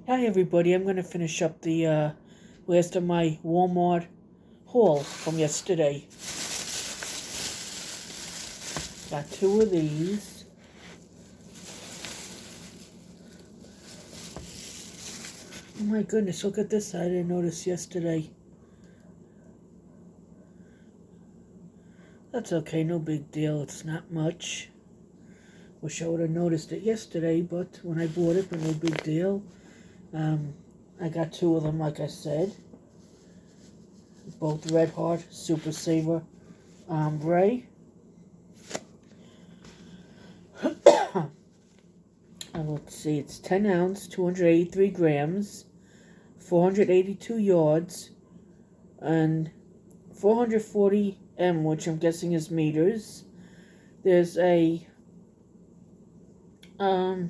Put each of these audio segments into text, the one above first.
Hi everybody, I'm going to finish up the last of my Walmart haul from yesterday. Got two of these. Oh my goodness, look at this, I didn't notice yesterday. That's okay, no big deal, it's not much. Wish I would have noticed it yesterday, but when I bought it, but no big deal. I got two of them, like I said. Both Red Heart Super Saver Ombre. Let's see, it's 10 ounce, 283 grams, 482 yards, and 440 m, which I'm guessing is meters. There's a, I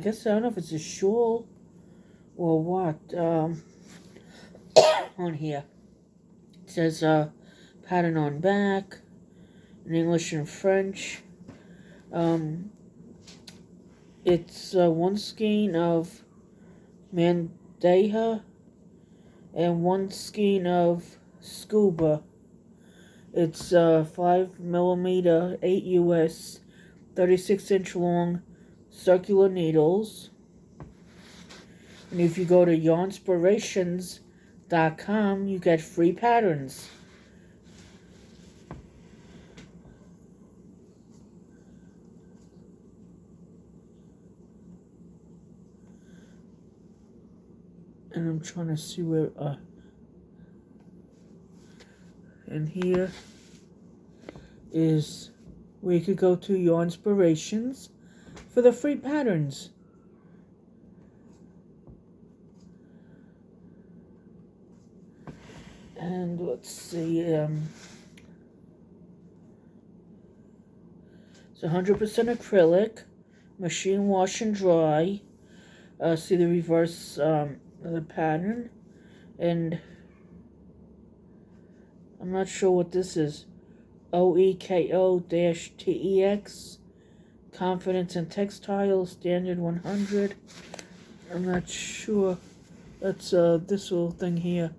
guess I don't know if it's a shawl or what, on here. It says, pattern on back, in English and French. It's one skein of Mandeja and one skein of Scuba. It's 5mm, 8 US, 36-inch long circular needles. And if you go to yarnspirations.com, you get free patterns. And I'm trying to see where, and here is where you could go to Yarnspirations for the free patterns. And let's see, it's 100% acrylic, machine wash and dry. See the reverse of the pattern, and I'm not sure what this is. OEKO-TEX, Confidence in Textiles, Standard 100. I'm not sure. That's this little thing here.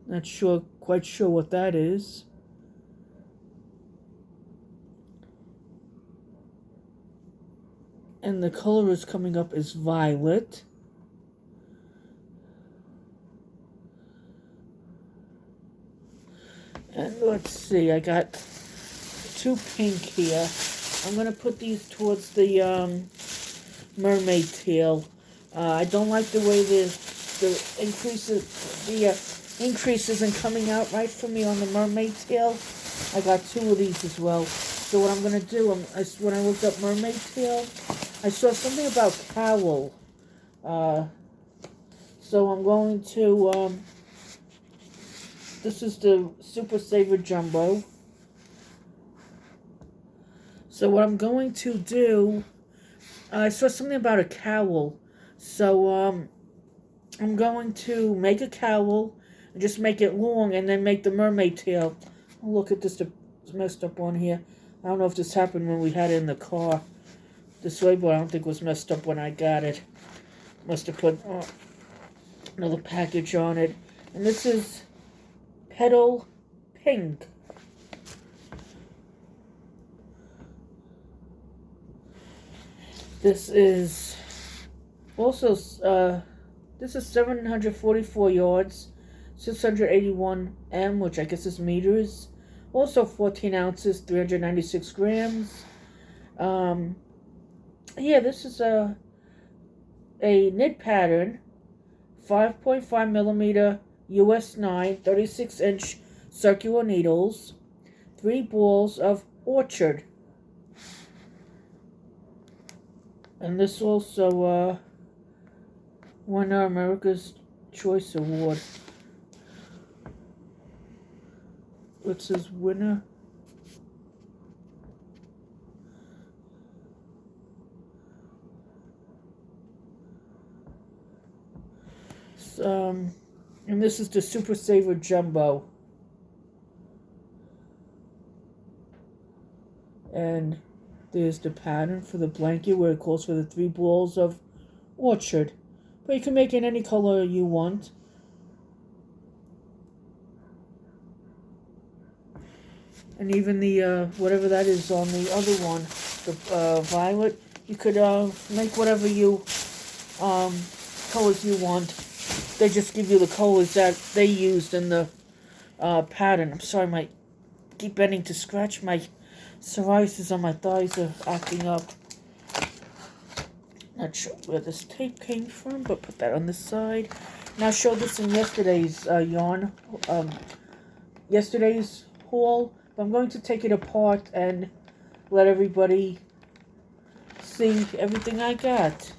Not sure, quite sure what that is. And the color is coming up is violet. And let's see, I got two pink here. I'm going to put these towards the mermaid tail. I don't like the way the increase isn't coming out right for me on the mermaid tail. I got two of these as well. So what I'm going to do, when I looked up mermaid tail, I saw something about cowl. So I'm going to, this is the Super Saver Jumbo. So what I'm going to do, I saw something about a cowl. So I'm going to make a cowl and just make it long and then make the mermaid tail. Oh, look at this, it's messed up on here. I don't know if this happened when we had it in the car this way, but I don't think it was messed up when I got it. Must have put another package on it. And this is Petal Pink. This is also, this is 744 yards, 681 m, which I guess is meters. Also 14 ounces, 396 grams. Yeah, this is a knit pattern, 5.5mm US 9, 36-inch circular needles, 3 balls of Orchard. And this also won our America's Choice Award. It says winner. And this is the Super Saver Jumbo. And there's the pattern for the blanket where it calls for the 3 balls of orchard. But you can make it any color you want. And even the, whatever that is on the other one, the violet, you could make whatever you, colors you want. They just give you the colors that they used in the pattern. I'm sorry, I keep bending to scratch. My psoriasis on my thighs are acting up. Not sure where this tape came from, but put that on the side. And I showed this in yesterday's yarn, yesterday's haul. But I'm going to take it apart and let everybody see everything I got.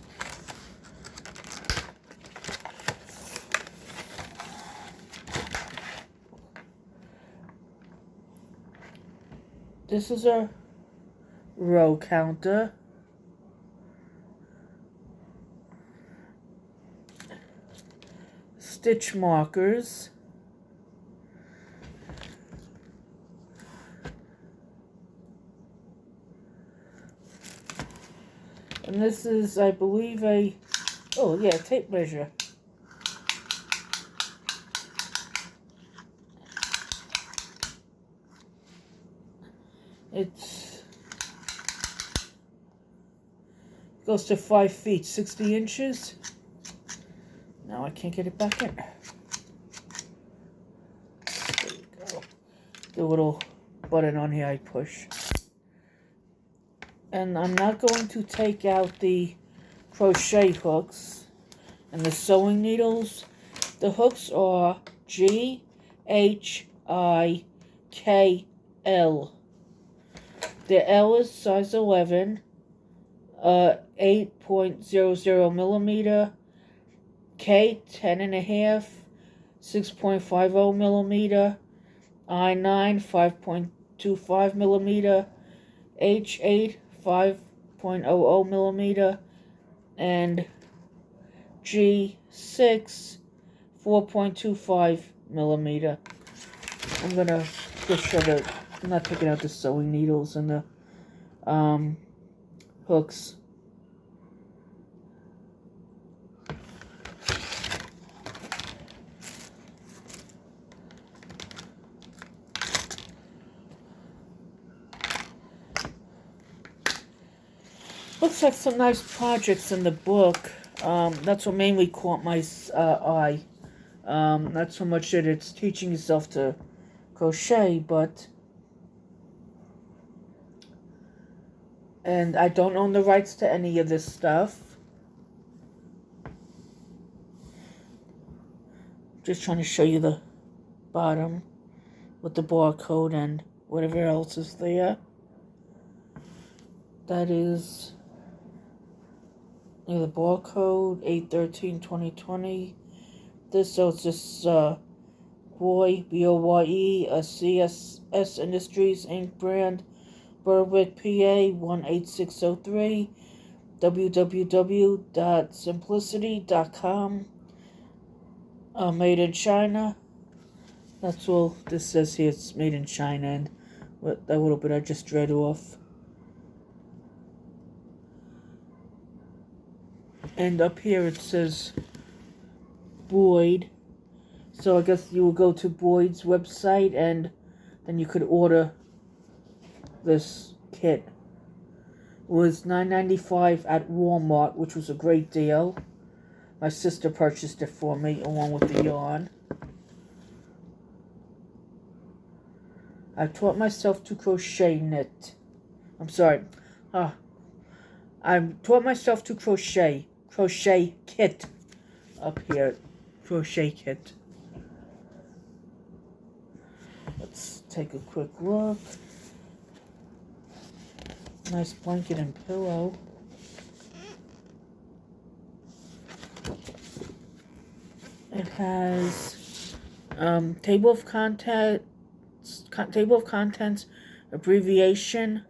This is a row counter. Stitch markers. And this is, I believe, tape measure. It goes to 5 feet, 60 inches. Now I can't get it back in. There you go. The little button on here I push. And I'm not going to take out the crochet hooks and the sewing needles. The hooks are GHIKL. The L is size 11, 8.00 millimeter, K 10.5, 6.50 millimeter, I9 5.25 millimeter, H8 5.00 millimeter, and G6 4.25 millimeter. I'm gonna just show the. I'm not taking out the sewing needles and the hooks. Looks like some nice projects in the book. That's what mainly caught my eye. Not so much that it's teaching yourself to crochet, but... And I don't own the rights to any of this stuff. Just trying to show you the bottom with the barcode and whatever else is there. That is the barcode 8/13/2020. So it's this Boye, B-O-Y-E, a CSS Industries Inc. brand. Berwick, PA 18603, www.simplicity.com, made in China. That's all this says here, it's made in China, and that little bit I just read off. And up here it says Boyd, so I guess you will go to Boyd's website and then you could order this kit. It was $9.95 at Walmart, which was a great deal. My sister purchased it for me along with the yarn. I taught myself to crochet knit. I'm sorry. I taught myself to crochet kit up here. Crochet kit. Let's take a quick look. Nice blanket and pillow. It has table of contents, abbreviation,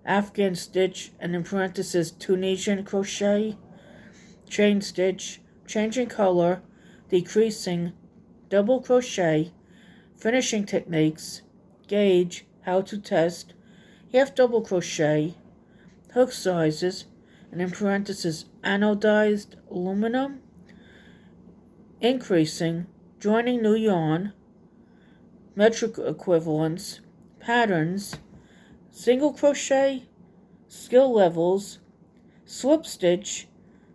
Afghan stitch, and in parentheses Tunisian crochet, chain stitch, changing color, decreasing, double crochet, finishing techniques, gauge, how to test, half double crochet, hook sizes, and in parentheses, anodized aluminum, increasing, joining new yarn, metric equivalents, patterns, single crochet, skill levels, slip stitch,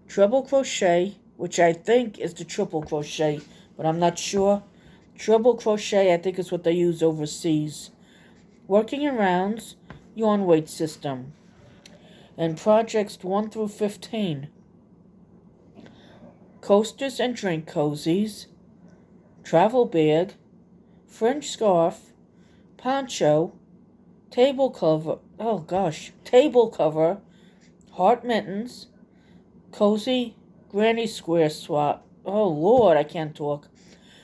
treble crochet, which I think is the triple crochet, but I'm not sure. Treble crochet, I think, is what they use overseas. Working in rounds, yarn weight system. And projects 1 through 15. Coasters and drink cozies, travel bag, fringe scarf, poncho, table cover, heart mittens, cozy granny square swap, oh Lord, I can't talk,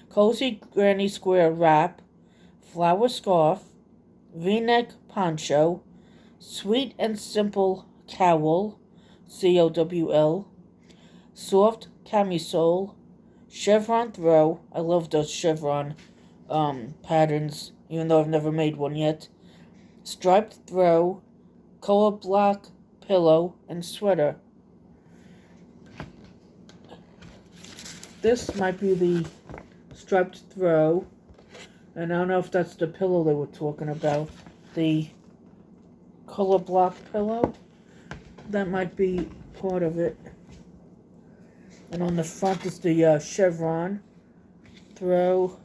cozy granny square wrap, flower scarf, v-neck poncho, sweet and simple cowl, COWL, soft camisole, chevron throw, I love those chevron patterns, even though I've never made one yet, striped throw, color block pillow, and sweater. This might be the striped throw, and I don't know if that's the pillow they were talking about. The color block pillow, that might be part of it. And on the front is the chevron throw.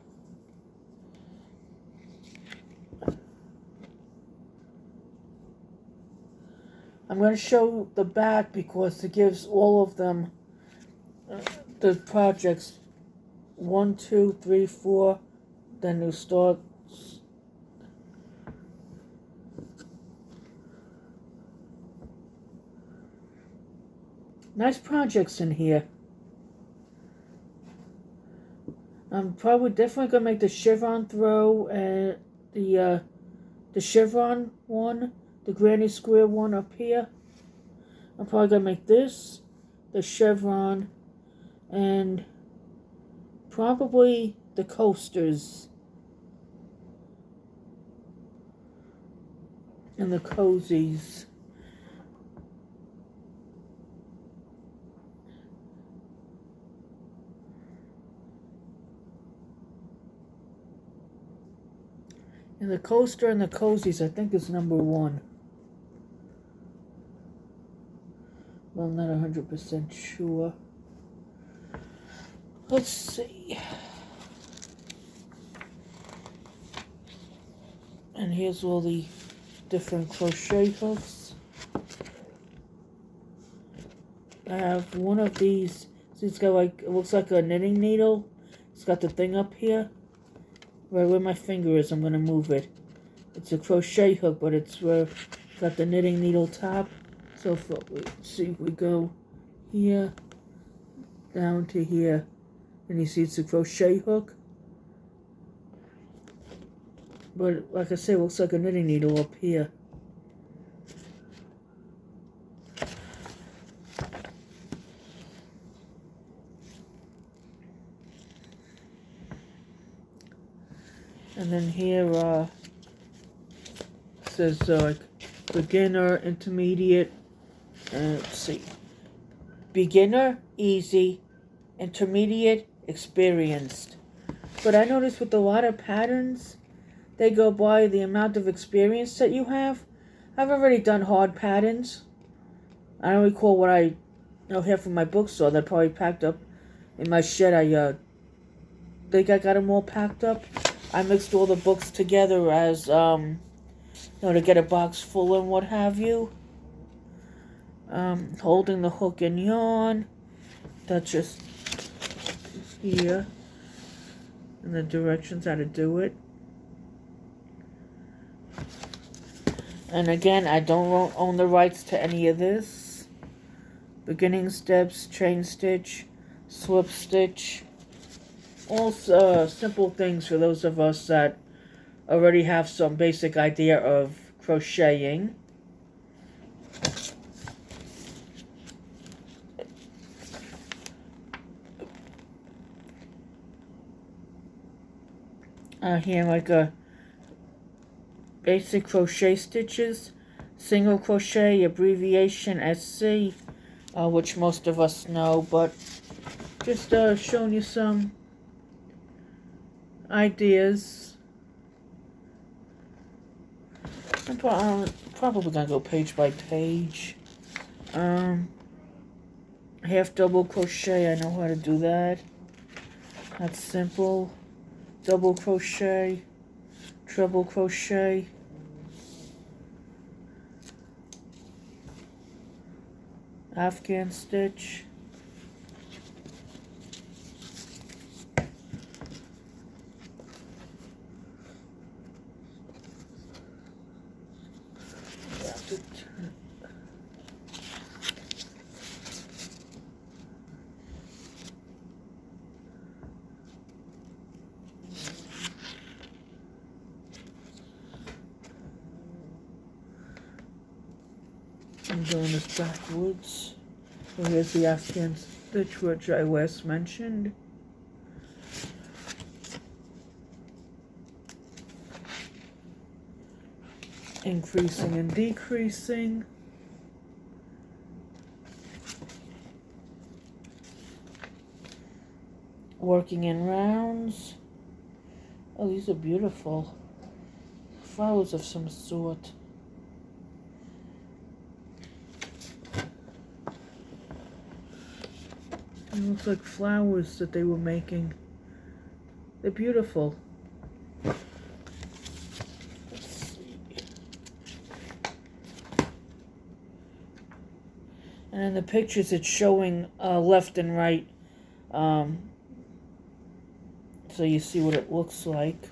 I'm going to show the back because it gives all of them the projects 1, 2, 3, 4. Then you start. Nice projects in here. I'm probably definitely gonna make the chevron throw and the chevron one, the granny square one up here. I'm probably gonna make this, the chevron, and probably the coasters and the cozies. And the coaster and the cozies, I think, is number 1. Well, I'm not 100% sure. Let's see. And here's all the different crochet hooks. I have one of these. See, it's got like, it looks like a knitting needle. It's got the thing up here. Right where my finger is, I'm going to move it. It's a crochet hook, but it's where it's got the knitting needle top. So if we go here, down to here, and you see it's a crochet hook. But like I said, it looks like a knitting needle up here. And then here says like beginner, intermediate, let's see, beginner, easy, intermediate, experienced. But I noticed with a lot of patterns, they go by the amount of experience that you have. I've already done hard patterns. I don't recall what I have from my bookstore that probably packed up in my shed. I think I got them all packed up. I mixed all the books together as, to get a box full and what have you. Holding the hook and yarn. That's just here. And the directions how to do it. And again, I don't own the rights to any of this. Beginning steps, chain stitch, slip stitch. All simple things for those of us that already have some basic idea of crocheting. Here like a basic crochet stitches, single crochet, abbreviation SC, which most of us know, but just showing you some ideas. I'm probably gonna go page by page. Half double crochet, I know how to do that. That's simple. Double crochet, treble crochet, Afghan stitch, I'm doing this backwards. So here's the Afghan stitch which I last mentioned. Increasing and decreasing. Working in rounds. Oh, these are beautiful. Flowers of some sort. It looks like flowers that they were making. They're beautiful. Let's see. And in the pictures it's showing left and right. So you see what it looks like.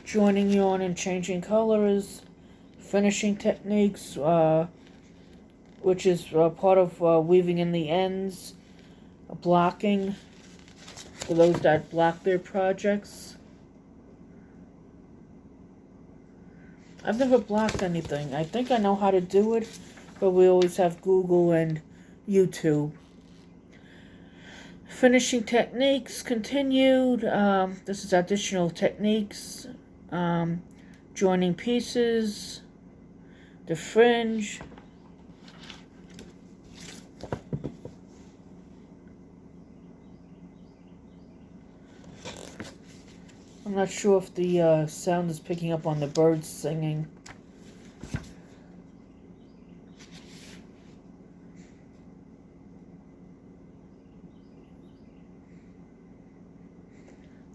Joining yarn and changing colors. Finishing techniques. Which is part of weaving in the ends, blocking, for those that block their projects. I've never blocked anything. I think I know how to do it, but we always have Google and YouTube. Finishing techniques continued. This is additional techniques. Joining pieces, the fringe. I'm not sure if the sound is picking up on the birds singing.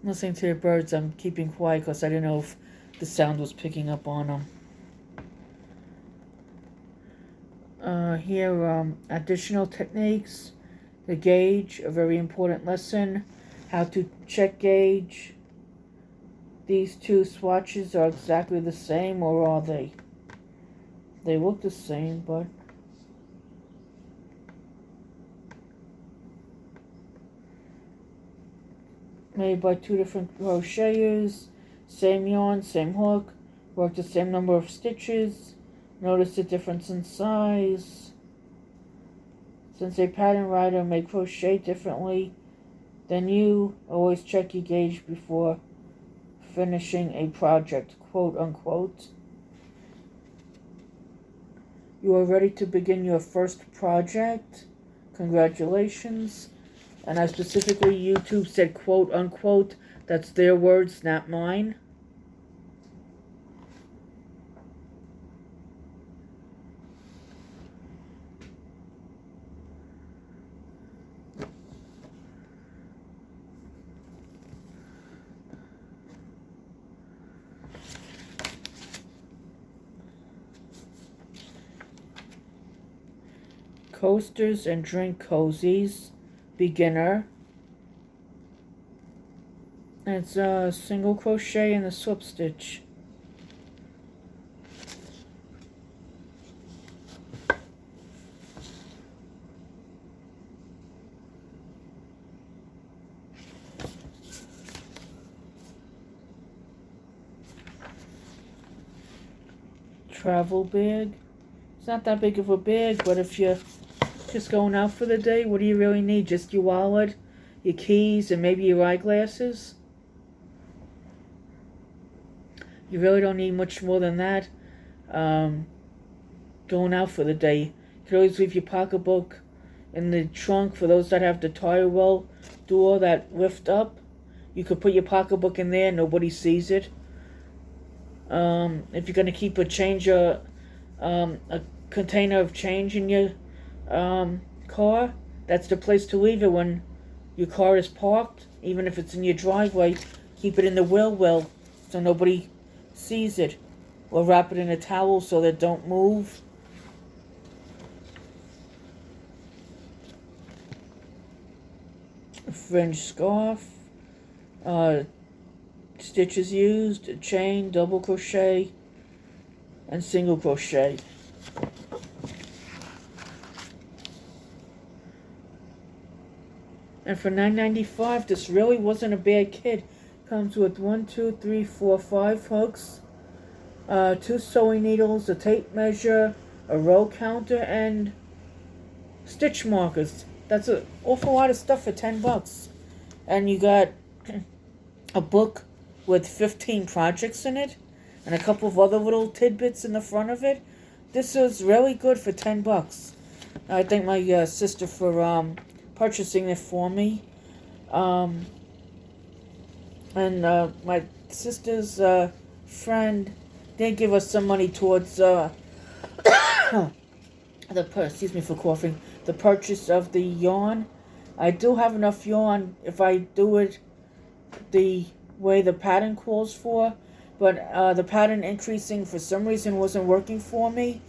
I'm listening to the birds. I'm keeping quiet because I didn't know if the sound was picking up on them. Here, additional techniques. The gauge, a very important lesson. How to check gauge. These two swatches are exactly the same, or are they? They look the same, but... Made by two different crocheters. Same yarn, same hook. Work the same number of stitches. Notice the difference in size. Since a pattern writer may crochet differently than you, always check your gauge before finishing a project, quote unquote. You are ready to begin your first project. Congratulations. And I specifically, YouTube said quote unquote. That's their words, not mine. Coasters and drink cozies, beginner. And it's a single crochet and a slip stitch. Travel bag. It's not that big of a bag, but if you're just going out for the day, what do you really need? Just your wallet, your keys, and maybe your eyeglasses? You really don't need much more than that. going out for the day. You could always leave your pocketbook in the trunk for those that have the tire well door that lift up. You could put your pocketbook in there, nobody sees it. If you're going to keep a container of change in your car, that's the place to leave it when your car is parked. Even if it's in your driveway, keep it in the wheel well so nobody sees it. Or wrap it in a towel so that it don't move. A fringe scarf. Stitches used, a chain, double crochet, and single crochet. And for $9.95, this really wasn't a bad kit. Comes with 1, 2, 3, 4, 5 hooks, 2 sewing needles, a tape measure, a row counter, and stitch markers. That's an awful lot of stuff for $10. And you got a book with 15 projects in it, and a couple of other little tidbits in the front of it. This was really good for $10. I thank my sister for purchasing it for me. And my sister's friend did give us some money towards excuse me for coughing, the purchase of the yarn. I do have enough yarn if I do it the way the pattern calls for, but the pattern increasing for some reason wasn't working for me.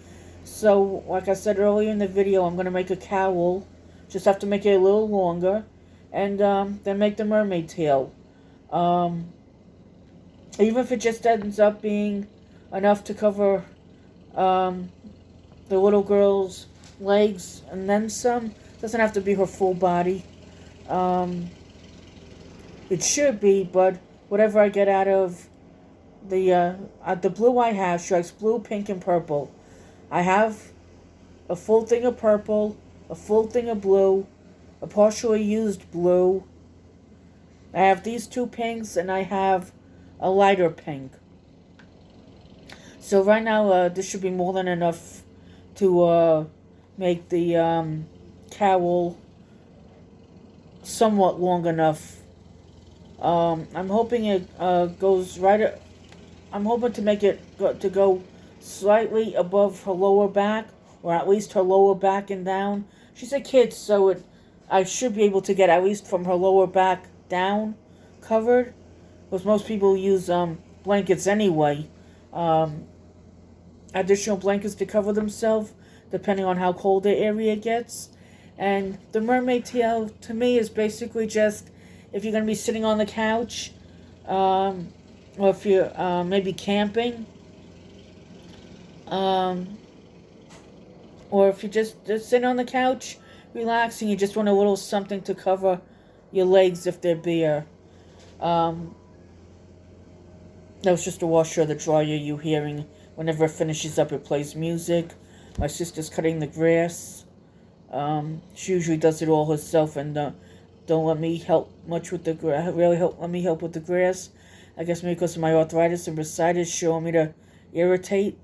So, like I said earlier in the video, I'm going to make a cowl. Just have to make it a little longer, and then make the mermaid tail. Even if it just ends up being enough to cover the little girl's legs and then some, doesn't have to be her full body. It should be, but whatever I get out of the blue I have strikes blue, pink, and purple. I have a full thing of purple, a full thing of blue, a partially used blue. I have these 2 pinks, and I have a lighter pink. So right now, this should be more than enough to make the cowl somewhat long enough. I'm hoping it goes right. I'm hoping to make it go slightly above her lower back, or at least her lower back and down. She's a kid, so I should be able to get at least from her lower back down covered, because most people use blankets anyway. Additional blankets to cover themselves, depending on how cold the area gets. And the mermaid tail, to me, is basically just if you're going to be sitting on the couch, or if you're maybe camping, or if you're just sitting on the couch, relaxing, you just want a little something to cover your legs if they're bare. That was just the washer or the dryer you hearing. Whenever it finishes up, it plays music. My sister's cutting the grass. She usually does it all herself and don't let me help much with the grass. Let me help with the grass. I guess maybe because of my arthritis and bursitis, she want me to irritate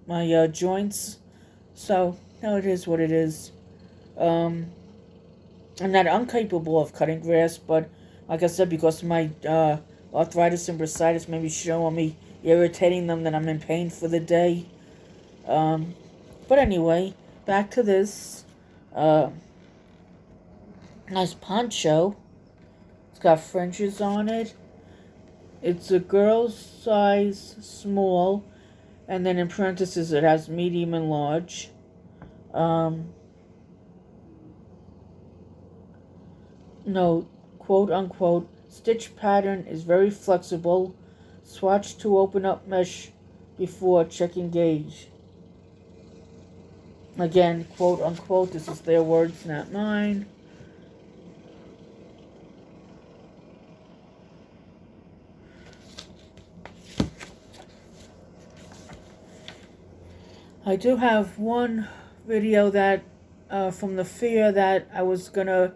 my joints. So, no, it is what it is. I'm not incapable of cutting grass, but like I said, because of my arthritis and bursitis, maybe she don't want me irritating them, that I'm in pain for the day. But anyway, back to this. Nice poncho. It's got fringes on it. It's a girl's size small, and then in parentheses it has medium and large. Note, quote unquote, stitch pattern is very flexible. Swatch to open up mesh before checking gauge. Again, quote unquote, this is their words, not mine. I do have one video that from the fair that I was gonna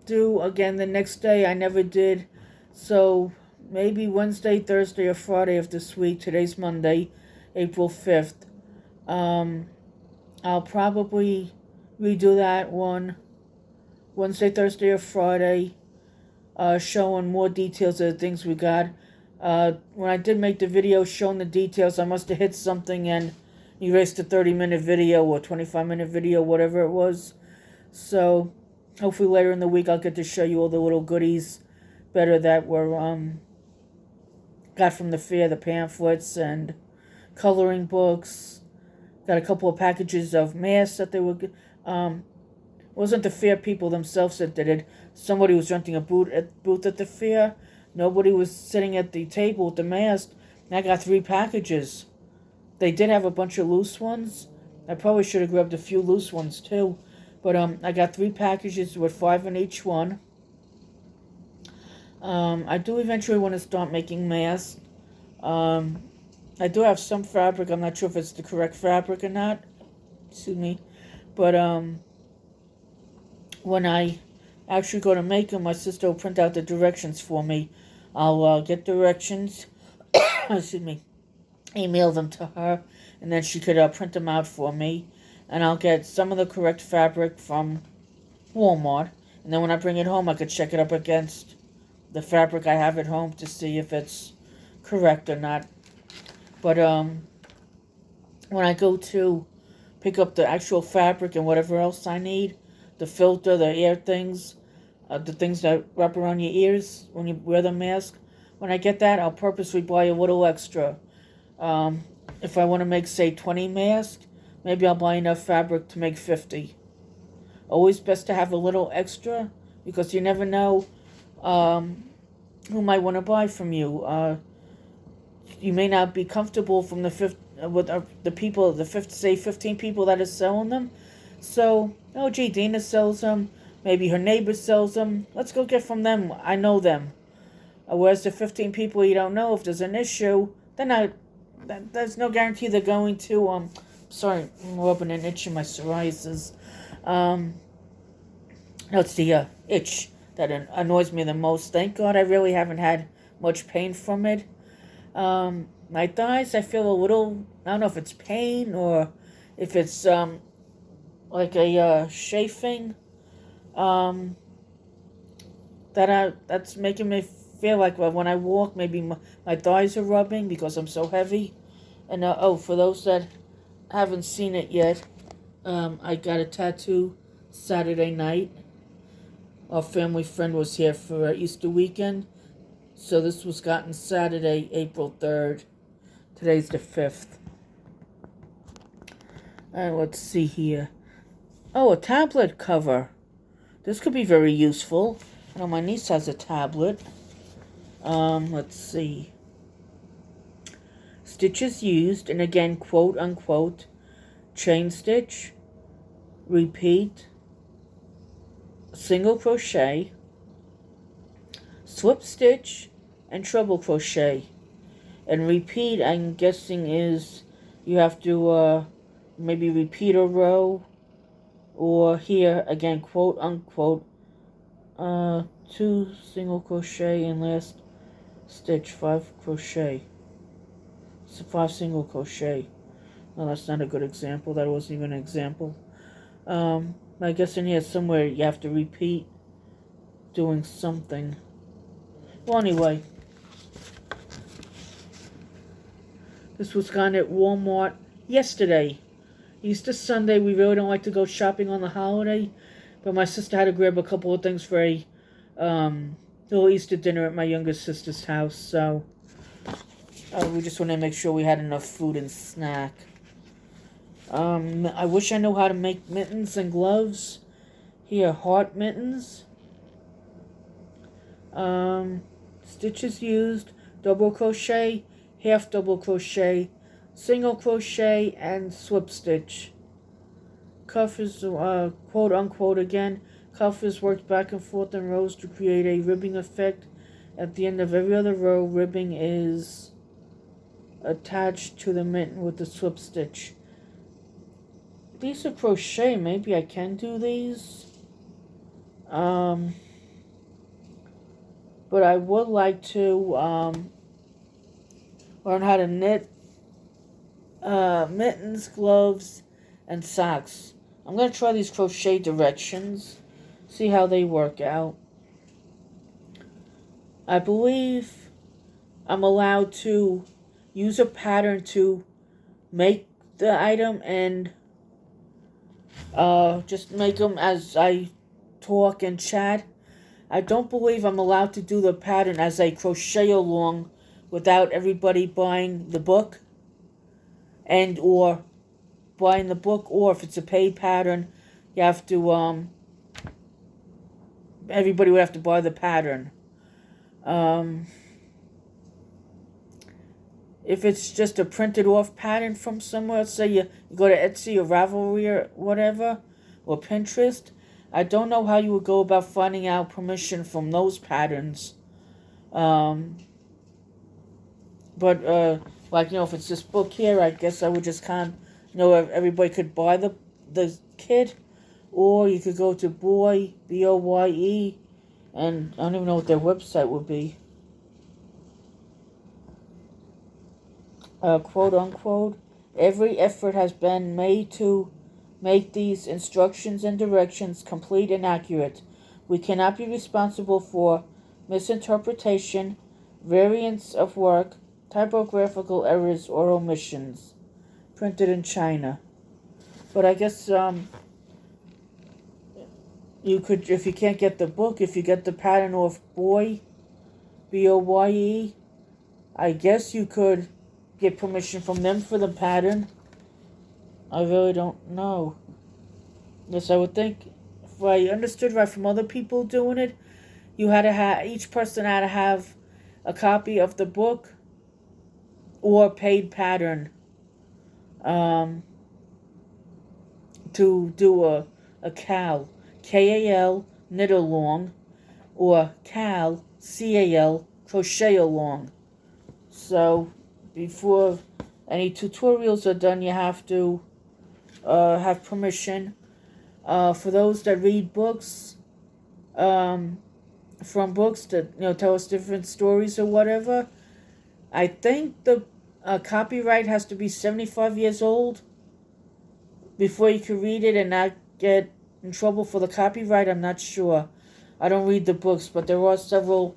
do again the next day. I never did. So maybe Wednesday, Thursday, or Friday of this week. Today's Monday, April 5th. Um, I'll probably redo that one Wednesday, Thursday, or Friday, showing more details of the things we got. When I did make the video showing the details, I must have hit something and erased the 30-minute video or 25-minute video, whatever it was. So hopefully later in the week I'll get to show you all the little goodies better that were got from the fair, the pamphlets and coloring books. Got a couple of packages of masks that they were. Wasn't the fair people themselves that did it. Somebody was renting a booth at the fair. Nobody was sitting at the table with the mask. And I got 3 packages. They did have a bunch of loose ones. I probably should have grabbed a few loose ones too. But I got 3 packages with 5 in each one. I do eventually want to start making masks. I do have some fabric. I'm not sure if it's the correct fabric or not. Excuse me. But when I actually go to make them, my sister will print out the directions for me. I'll get directions. Excuse me. Email them to her, and then she could print them out for me. And I'll get some of the correct fabric from Walmart. And then when I bring it home, I could check it up against the fabric I have at home to see if it's correct or not. But when I go to pick up the actual fabric and whatever else I need, the filter, the ear things, the things that wrap around your ears when you wear the mask, when I get that, I'll purposely buy a little extra. If I want to make, say, 20 masks, maybe I'll buy enough fabric to make 50. Always best to have a little extra, because you never know who might want to buy from you. You may not be comfortable from the people, say 15 people that are selling them. So, oh gee, Dina sells them. Maybe her neighbor sells them. Let's go get from them. I know them. Whereas the 15 people you don't know, if there's an issue, there's no guarantee they're going to, sorry, I'm rubbing an itch in my psoriasis. No, it's the itch that annoys me the most. Thank God I really haven't had much pain from it. My thighs, I feel a little, I don't know if it's pain or if it's like a chafing that's making me feel like when I walk, maybe my thighs are rubbing because I'm so heavy. And for those that haven't seen it yet, I got a tattoo Saturday night. Our family friend was here for Easter weekend, so this was gotten Saturday, April 3rd. Today's the 5th. Let's see here. Oh, a tablet cover. This could be very useful. I know my niece has a tablet. Let's see. Stitches used, and again, quote unquote, chain stitch, repeat, single crochet, slip stitch, and treble crochet. And repeat, I'm guessing, is you have to maybe repeat a row, or here again, quote unquote, 2 single crochet and last stitch 5 crochet. So 5 single crochet. No, that's not a good example. That wasn't even an example. I guess in here somewhere you have to repeat doing something. Well, anyway, this was gotten at Walmart yesterday. Easter Sunday. We really don't like to go shopping on the holiday, but my sister had to grab a couple of things for a little Easter dinner at my youngest sister's house, so we just wanted to make sure we had enough food and snack. I wish I knew how to make mittens and gloves. Here, heart mittens. Stitches used, double crochet, half double crochet, single crochet, and slip stitch. Cuff is, quote unquote again, cuff is worked back and forth in rows to create a ribbing effect. At the end of every other row, ribbing is attached to the mitten with the slip stitch. These are crochet. Maybe I can do these. But I would like to learn how to knit mittens, gloves, and socks. I'm going to try these crochet directions, see how they work out. I believe I'm allowed to use a pattern to make the item and just make them as I talk and chat. I don't believe I'm allowed to do the pattern as I crochet along without everybody buying the book and or buying the book, or if it's a paid pattern, you have to everybody would have to buy the pattern. If it's just a printed off pattern from somewhere, let's say you go to Etsy or Ravelry or whatever, or Pinterest, I don't know how you would go about finding out permission from those patterns. But if it's this book here, I guess I would just everybody could buy the kit, or you could go to Boye, Boye, and I don't even know what their website would be. Quote unquote, every effort has been made to make these instructions and directions complete and accurate. We cannot be responsible for misinterpretation, variance of work, typographical errors, or omissions. Printed in China. But I guess you could, if you can't get the book, if you get the pattern off Boye, Boye, I guess you could get permission from them for the pattern. I really don't know. Yes, I would think, if I understood right from other people doing it, you had to have, each person had to have a copy of the book or paid pattern to do a KAL, K-A-L, knit along, or KAL, C-A-L, crochet along. So before any tutorials are done, you have to have permission. For those that read books, from books that tell us different stories or whatever, I think the copyright has to be 75 years old before you can read it and not get in trouble for the copyright. I'm not sure. I don't read the books, but there are several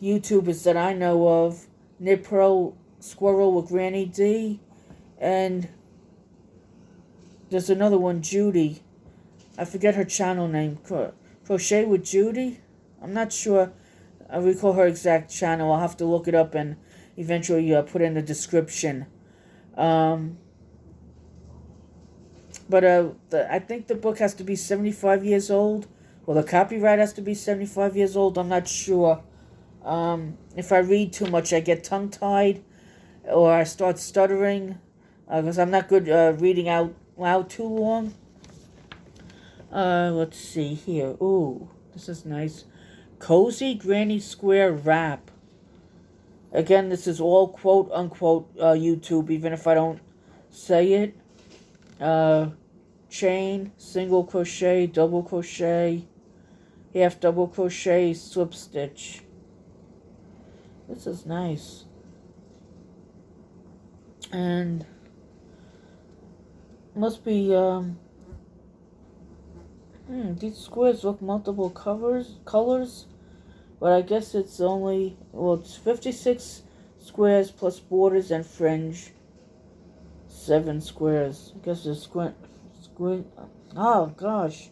YouTubers that I know of. Knit Pro Squirrel with Granny D, and there's another one, Judy. I forget her channel name. Crochet with Judy? I'm not sure. I recall her exact channel. I'll have to look it up and eventually put in the description. But I think the book has to be 75 years old. Well, the copyright has to be 75 years old. I'm not sure. If I read too much, I get tongue-tied or I start stuttering because I'm not good reading out loud too long. Let's see here. Ooh, this is nice. Cozy Granny Square Wrap. Again, this is all quote-unquote YouTube, even if I don't say it. Chain, single crochet, double crochet, half double crochet, slip stitch. This is nice. And must be these squares look multiple colors, but I guess it's only, it's 56 squares plus borders and fringe. 7 squares. I guess there's square. Oh gosh,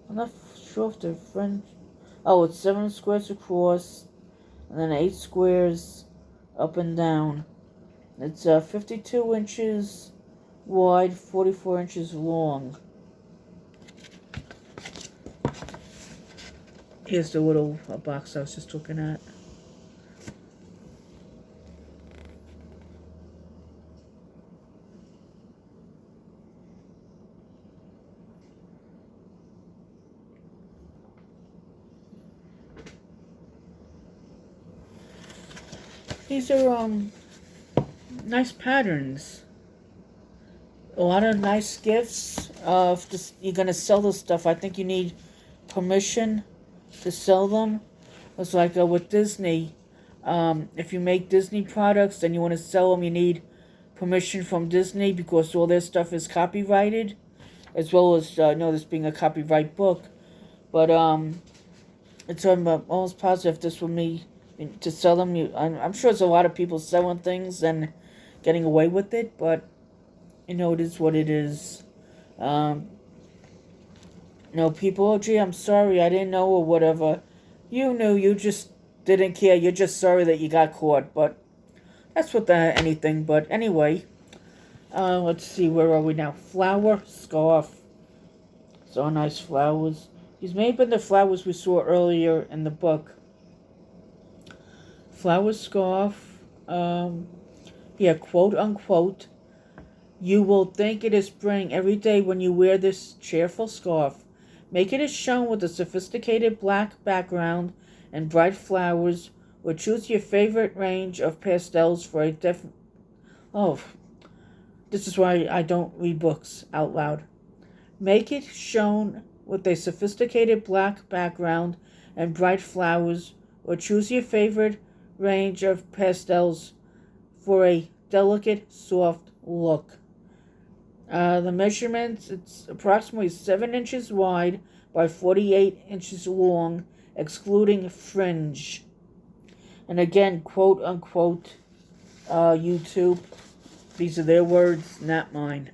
I'm not sure if they're fringe. Oh, it's 7 squares across, and then 8 squares up and down. It's 52 inches wide, 44 inches long. Here's the little box I was just looking at. These are nice patterns. A lot of nice gifts. If you're gonna sell this stuff, I think you need permission to sell them. It's like with Disney. If you make Disney products and you want to sell them, you need permission from Disney because all their stuff is copyrighted, as well as this being a copyright book. But it's almost positive this will me to sell them. I'm sure there's a lot of people selling things and getting away with it, but it is what it is. People, oh gee, I'm sorry, I didn't know or whatever. You knew, you just didn't care. You're just sorry that you got caught, but that's with anything. But anyway, let's see, where are we now? Flower scarf. So nice flowers. These may have been the flowers we saw earlier in the book. Flower scarf. Quote unquote. You will think it is spring every day when you wear this cheerful scarf. Make it as shown with a sophisticated black background and bright flowers, or choose your favorite range of pastels for a this is why I don't read books out loud. Make it shown with a sophisticated black background and bright flowers, or choose your favorite range of pastels for a delicate, soft look. The measurements, it's approximately 7 inches wide by 48 inches long, excluding fringe. And again, quote unquote, YouTube. These are their words, not mine.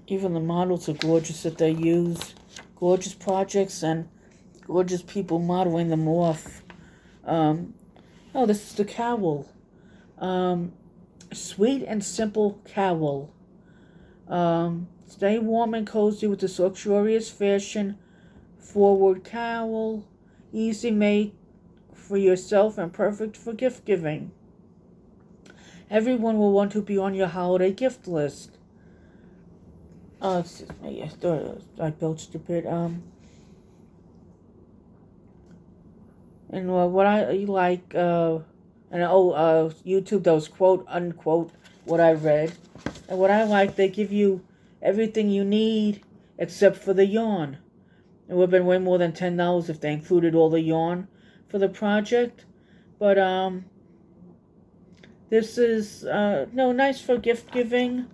Even the models are gorgeous that they use. Gorgeous projects and gorgeous people modeling them off. This is the cowl. Sweet and simple cowl. Stay warm and cozy with this luxurious fashion forward cowl. Easy made for yourself and perfect for gift giving. Everyone will want to be on your holiday gift list. Excuse me, I belched a bit. And what I like, YouTube, those quote unquote what I read. And what I like, they give you everything you need except for the yarn. It would have been way more than $10 if they included all the yarn for the project. But this is nice for gift giving.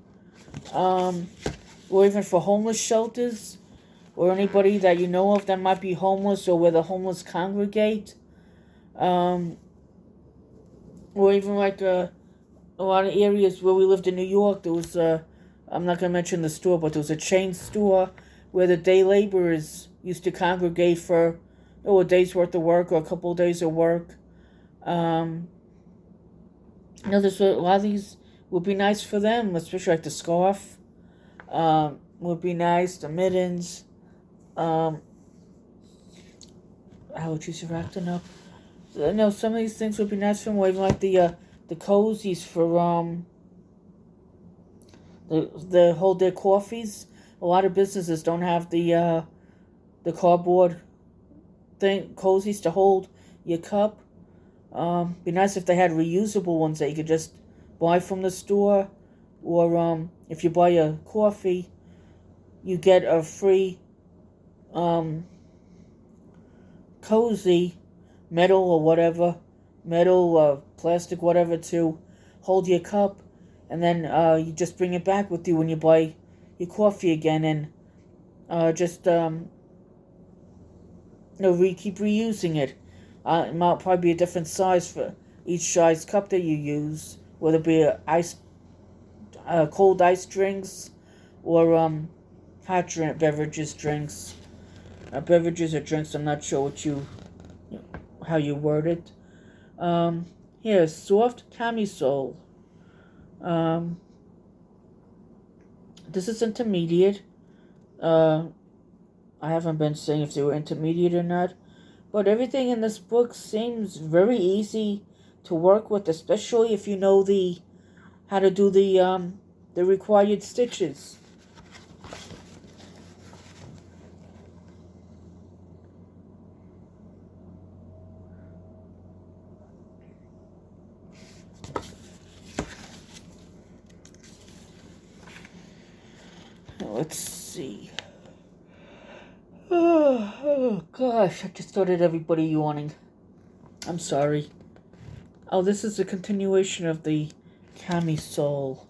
Or even for homeless shelters, or anybody that you know of that might be homeless, or where the homeless congregate. Or even like a lot of areas where we lived in New York, there was I'm not going to mention the store, but there was a chain store where the day laborers used to congregate for a day's worth of work or a couple of days of work. There's a lot of these would be nice for them, especially like the scarf. Would be nice. The mittens. Allergies are acting up. Some of these things would be nice for them. Even like the cozies for the hold their coffees. A lot of businesses don't have the cardboard cozies to hold your cup. Be nice if they had reusable ones that you could just buy from the store, or if you buy a coffee, you get a free cozy, metal or whatever, plastic, whatever, to hold your cup, and then you just bring it back with you when you buy your coffee again, and keep reusing it. It might probably be a different size for each size cup that you use, whether it be cold ice drinks or hot beverages drinks. Beverages or drinks, I'm not sure how you word it. Here, soft camisole. This is intermediate. I haven't been saying if they were intermediate or not, but everything in this book seems very easy to work with, especially if you know how to do the required stitches. let's see. Oh gosh, I just started everybody yawning. I'm sorry. Oh, this is a continuation of the camisole.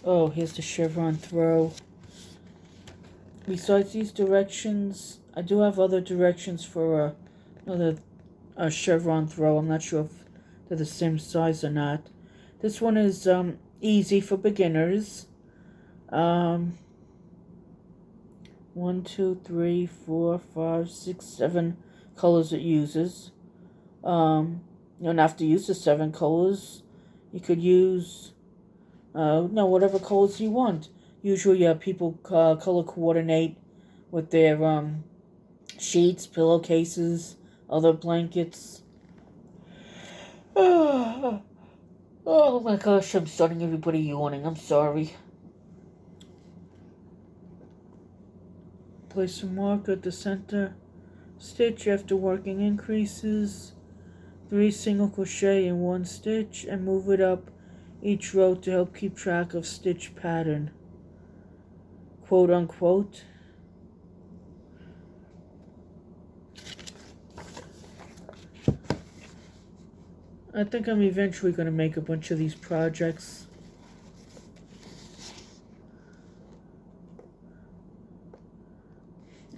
Oh, here's the chevron throw. Besides these directions, I do have other directions for another chevron throw. I'm not sure if they're the same size or not. This one is easy for beginners. 1, 2, 3, 4, 5, 6, 7 colors it uses. You don't have to use the 7 colors. You could use whatever colors you want. Usually, people color coordinate with their sheets, pillowcases, other blankets. Oh my gosh, I'm starting everybody yawning. I'm sorry. Place a mark at the center stitch after working increases. 3 single crochet in 1 stitch and move it up each row to help keep track of stitch pattern. Quote unquote. I think I'm eventually going to make a bunch of these projects.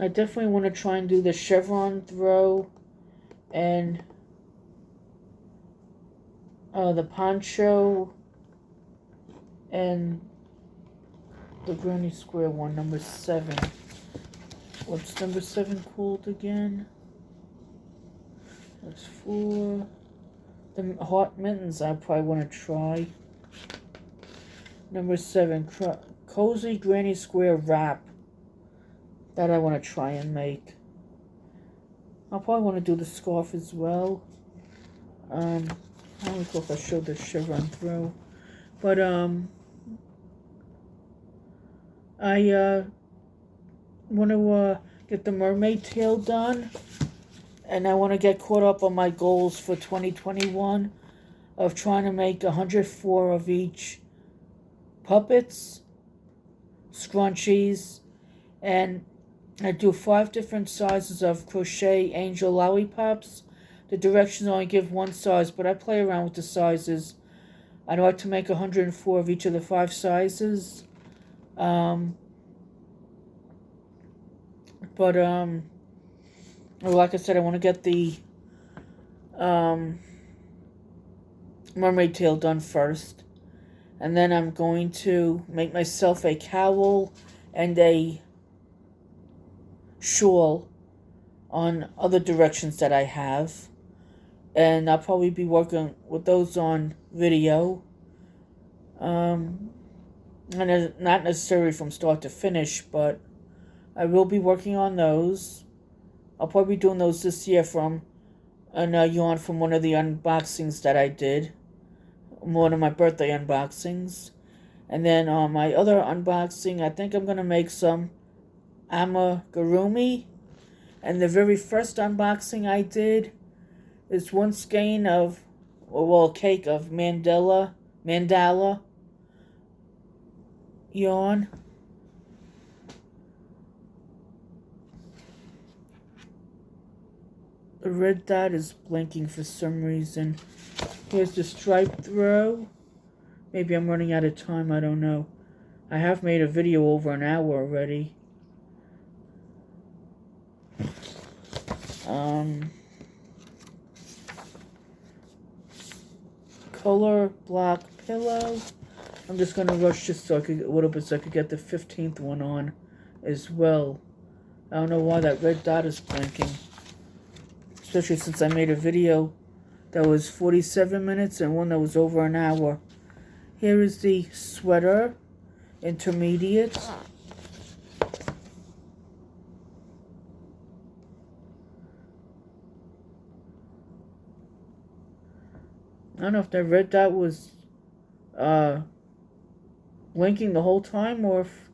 I definitely want to try and do the chevron throw and the poncho and the granny square one, number 7. What's number 7 called again? That's 4. The hot mittens I probably want to try. Number 7, cozy granny square wrap. That I want to try and make. I'll probably want to do the scarf as well. I don't recall if I showed the chevron throw. But, I want to get the mermaid tail done. And I want to get caught up on my goals for 2021 of trying to make 104 of each puppets, scrunchies, and I do 5 different sizes of crochet angel lollipops. The directions only give 1 size, but I play around with the sizes. I'd like to make 104 of each of the 5 sizes. Like I said, I want to get the mermaid tail done first. And then I'm going to make myself a cowl and a shawl on other directions that I have. And I'll probably be working with those on video. And not necessarily from start to finish, but I will be working on those. I'll probably be doing those this year from a yarn from one of the unboxings that I did. One of my birthday unboxings. And then on my other unboxing, I think I'm going to make some amigurumi. And the very first unboxing I did is 1 skein of, cake of mandala yarn. The red dot is blinking for some reason. Here's the stripe throw. Maybe I'm running out of time, I don't know. I have made a video over an hour already. Color block pillow. I'm just going to rush just so I could, a little bit so I could get the 15th one on as well. I don't know why that red dot is blinking. Especially since I made a video that was 47 minutes and one that was over an hour. Here is the sweater, intermediate. I don't know if that red dot was blinking the whole time, or if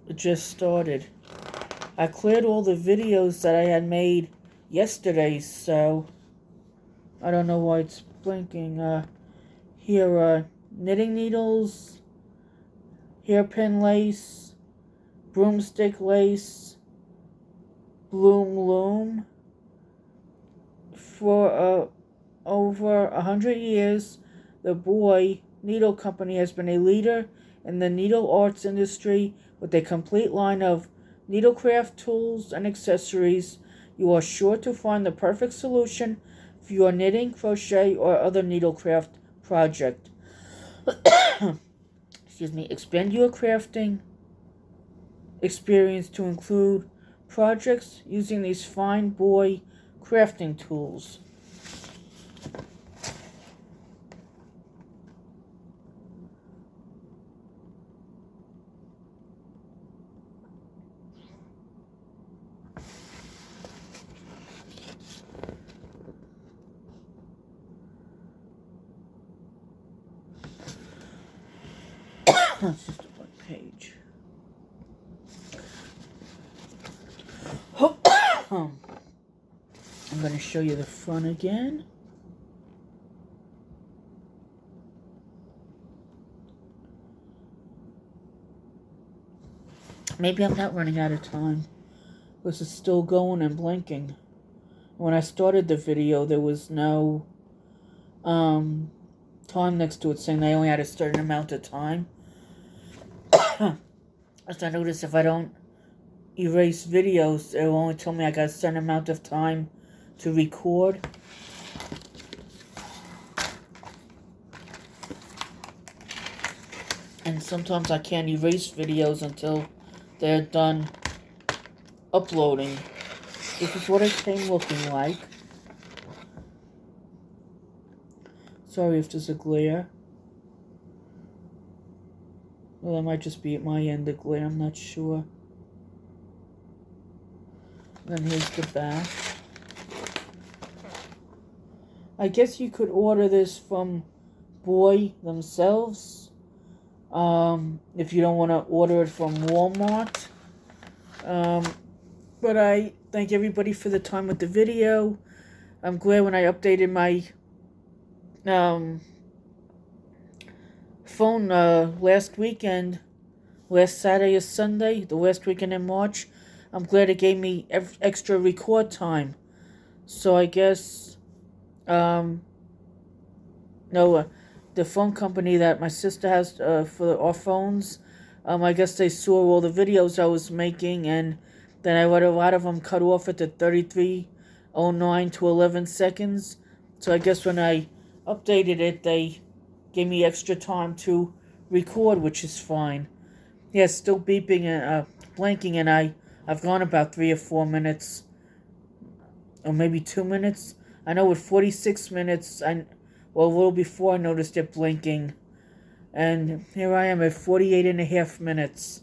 it just started. I cleared all the videos that I had made yesterday, so I don't know why it's blinking. Here are knitting needles, hairpin lace, broomstick lace, bloom loom. For over 100 years, the Boy Needle Company has been a leader in the needle arts industry with a complete line of needlecraft tools and accessories. You are sure to find the perfect solution for your knitting, crochet, or other needlecraft project. Excuse me. Expand your crafting experience to include projects using these fine boy crafting tools. That's just one page. I'm going to show you the front again. Maybe I'm not running out of time. This is still going and blinking. When I started the video, there was no time next to it saying they only had a certain amount of time. As I noticed, if I don't erase videos, it will only tell me I got a certain amount of time to record. And sometimes I can't erase videos until they're done uploading. This is what it came looking like. Sorry if there's a glare. Well, that might just be at my end, the glare, I'm not sure. Then here's the back. I guess you could order this from Boy themselves. If you don't want to order it from Walmart. But I thank everybody for the time with the video. I'm glad when I updated my phone last weekend, last Saturday or Sunday, the last weekend in March. I'm glad it gave me extra record time. So I guess, the phone company that my sister has for our phones, I guess they saw all the videos I was making, and then I let a lot of them cut off at the 33:09 to 11 seconds. So I guess when I updated it, they gave me extra time to record, which is fine. Yeah, it's still beeping and blinking, and I've gone about 3 or 4 minutes, or maybe 2 minutes. I know with 46 minutes, a little before I noticed it blinking, and here I am at 48.5 minutes.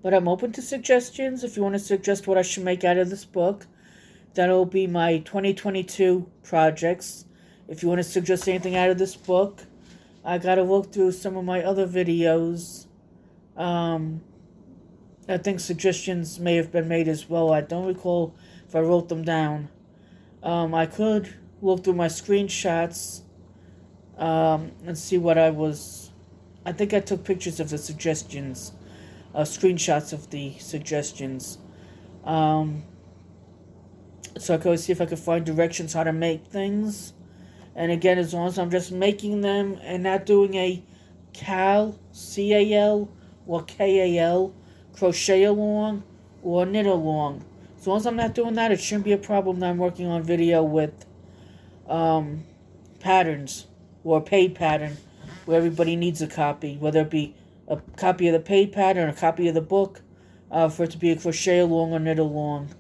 But I'm open to suggestions. If you want to suggest what I should make out of this book, that'll be my 2022 projects. If you want to suggest anything out of this book, I gotta look through some of my other videos. I think suggestions may have been made as well. I don't recall if I wrote them down. I could look through my screenshots and see what I think I took pictures of the suggestions, screenshots of the suggestions. So I could see if I could find directions how to make things. And again, as long as I'm just making them and not doing a C-A-L, or K-A-L, crochet along, or knit along. As long as I'm not doing that, it shouldn't be a problem that I'm working on video with patterns, or a paid pattern, where everybody needs a copy, whether it be a copy of the paid pattern or a copy of the book, for it to be a crochet along or knit along.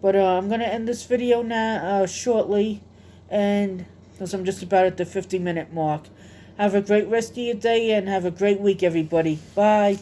But I'm going to end this video now shortly, and because I'm just about at the 50-minute mark. Have a great rest of your day, and have a great week, everybody. Bye.